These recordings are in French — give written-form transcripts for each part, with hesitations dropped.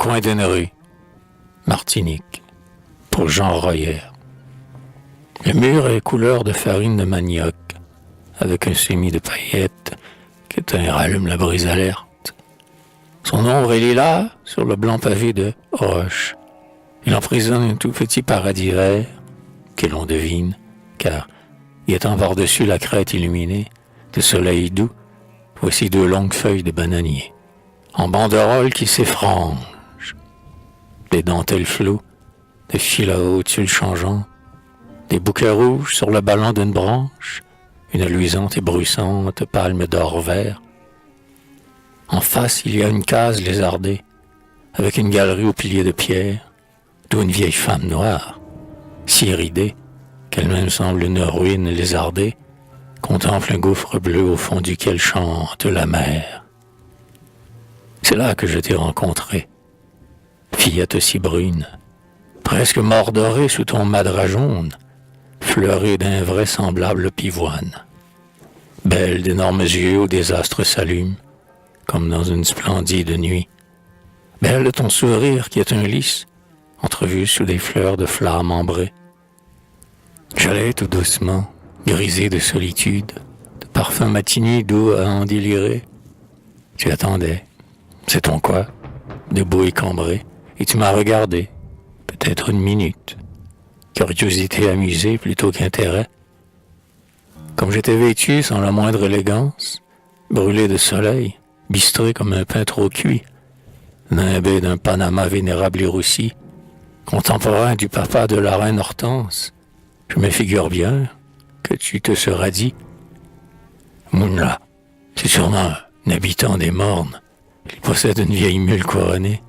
coin d'une rue, Martinique, pour Jean Royer. Le mur est couleur de farine de manioc, avec un semis de paillettes qui éteint et rallume la brise alerte. Son ombre est lilas sur le blanc pavé de roche. Il emprisonne un tout petit paradis vert que l'on devine, car y étant par-dessus la crête illuminée de soleil doux, voici deux longues feuilles de bananier, en banderoles qui s'effrangent, des dentelles floues, des fils à haut tulle changeants, des bouquets rouges sur le ballon d'une branche, une luisante et bruissante palme d'or vert. En face, il y a une case lézardée, avec une galerie aux piliers de pierre, d'où une vieille femme noire, si ridée qu'elle-même semble une ruine lézardée, contemple un gouffre bleu au fond duquel chante la mer. C'est là que je t'ai rencontré, fillette si brune, presque mordorée sous ton madras jaune, fleurée d'invraisemblables pivoines, belle d'énormes yeux où des astres s'allument, comme dans une splendide nuit, belle de ton sourire qui est un lys, entrevu sous des fleurs de flammes ambrées. J'allais tout doucement, grisé de solitude, de parfums matinés doux à en délirer. Tu attendais, c'est ton quoi, debout et cambré, et tu m'as regardé, peut-être une minute. Curiosité amusée plutôt qu'intérêt. Comme j'étais vêtu sans la moindre élégance, brûlé de soleil, bistré comme un pain trop cuit, nimbé d'un Panama vénérable et roussi, contemporain du papa de la reine Hortense, je me figure bien que tu te seras dit « Mounla, c'est sûrement un habitant des Mornes. Il possède une vieille mule couronnée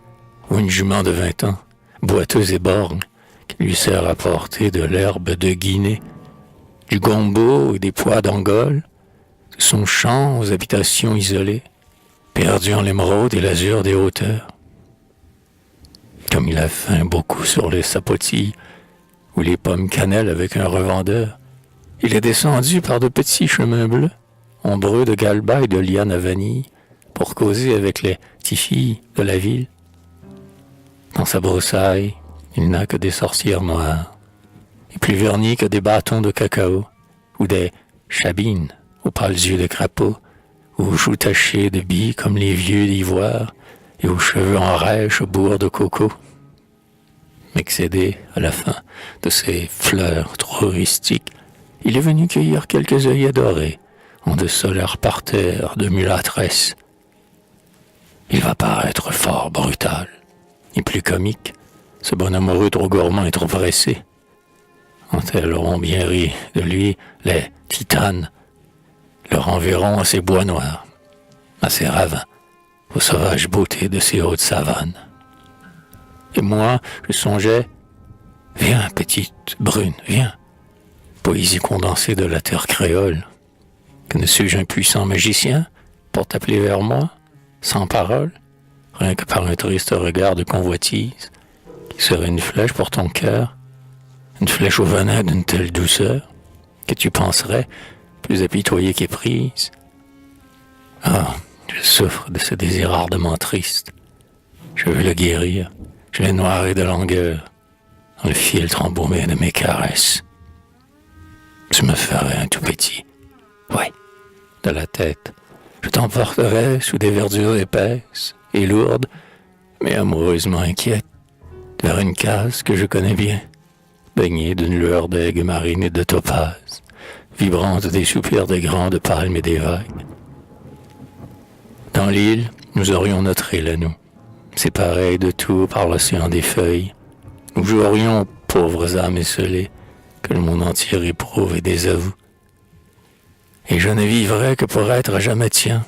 ou une jument de 20 ans, boiteuse et borgne, qui lui sert à porter de l'herbe de Guinée, du gombo et des pois d'Angole, de son champ aux habitations isolées, perdu en l'émeraude et l'azur des hauteurs. Comme il a faim beaucoup sur les sapotilles ou les pommes cannelle avec un revendeur, il est descendu par de petits chemins bleus, ombreux de galba et de lianes à vanille, pour causer avec les petites filles de la ville. Dans sa broussaille, il n'a que des sorcières noires, et plus vernis que des bâtons de cacao, ou des chabines aux pâles yeux de crapaud, aux joues tachées de billes comme les vieux d'ivoire, et aux cheveux en rêche bourre de coco. Excédé à la fin de ces fleurs trop rustiques, il est venu cueillir quelques œillets dorés en de solaires parterres de mulâtresses. Il va paraître fort brutal et plus comique, ce bon amoureux trop gourmand et trop pressé. Quand elles auront bien ri de lui, les titanes le renverront à ses bois noirs, à ses ravins, aux sauvages beautés de ces hautes savanes. Et moi, je songeais, viens, petite brune, viens, poésie condensée de la terre créole. Que ne suis-je un puissant magicien pour t'appeler vers moi, sans parole, rien que par un triste regard de convoitise, qui serait une flèche pour ton cœur, une flèche au venin d'une telle douceur, que tu penserais plus apitoyée qu'éprise. Ah, je souffre de ce désir ardemment triste. Je veux le guérir. Je l'ai noiré de langueur dans le filtre embaumé de mes caresses. Tu me ferais un tout petit, ouais, de la tête. Je t'emporterais sous des verdures épaisses et lourdes, mais amoureusement inquiètes, vers une case que je connais bien, baignée d'une lueur d'aigue marine et de topaze, vibrante des soupirs des grandes palmes et des vagues. Dans l'île, nous aurions notre île à nous, séparés de tout par l'océan des feuilles. Nous jouerions aux pauvres âmes esselées que le monde entier éprouve et désavoue. Et je ne vivrais que pour être à jamais tien.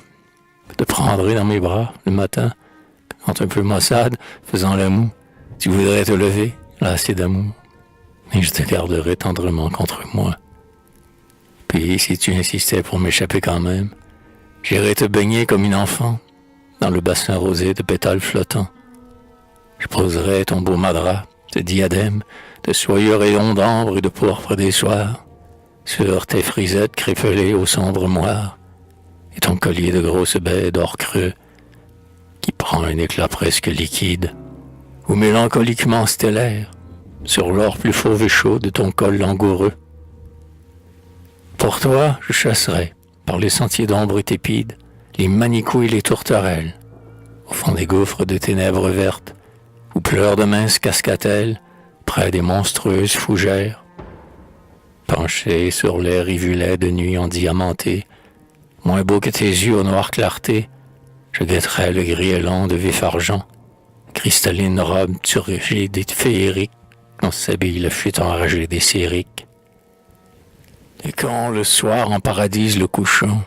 Je te prendrai dans mes bras le matin, quand un peu maussade, faisant la moue, tu voudrais te lever, lassé d'amour. Et je te garderai tendrement contre moi. Puis, si tu insistais pour m'échapper quand même, j'irais te baigner comme une enfant, dans le bassin rosé de pétales flottants. Je poserai ton beau madras, de diadème, de soyeux rayons d'ambre et de pourpre des soirs, sur tes frisettes crépelées au sombre moire, et ton collier de grosses baies d'or creux, qui prend un éclat presque liquide ou mélancoliquement stellaire, sur l'or plus fauve et chaud de ton col langoureux. Pour toi, je chasserai, par les sentiers d'ombre tépides, les manicous et les tourterelles, au fond des gouffres de ténèbres vertes, où pleurent de minces cascatelles, près des monstrueuses fougères. Penché sur les rivulets de nuit endiamantés, moins beau que tes yeux aux noires clartés, je guetterai le grêlon de vif argent, cristalline robe turgide et féerique, dont s'habille le fuite enragé des sériques. Et quand le soir en paradise le couchant,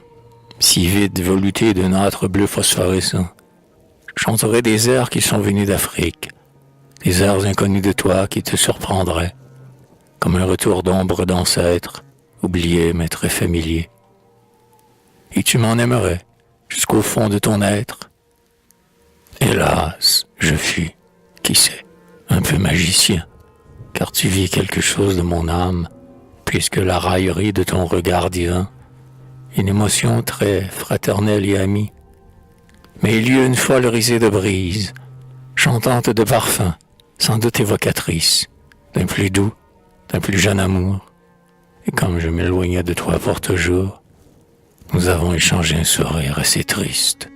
si vide velouté de nâtre bleu phosphorescent, chanterai des airs qui sont venus d'Afrique, des airs inconnus de toi qui te surprendraient, comme un retour d'ombre d'ancêtres, oubliés mais très familiers. Et tu m'en aimerais, jusqu'au fond de ton être. Hélas, je fus, qui sait, un peu magicien, car tu vis quelque chose de mon âme, puisque la raillerie de ton regard divin, une émotion très fraternelle et amie, mais il y eut une folle risée de brise, chantante de parfums, sans doute évocatrice, d'un plus doux, d'un plus jeune amour, et comme je m'éloignais de toi pour toujours, nous avons échangé un sourire assez triste.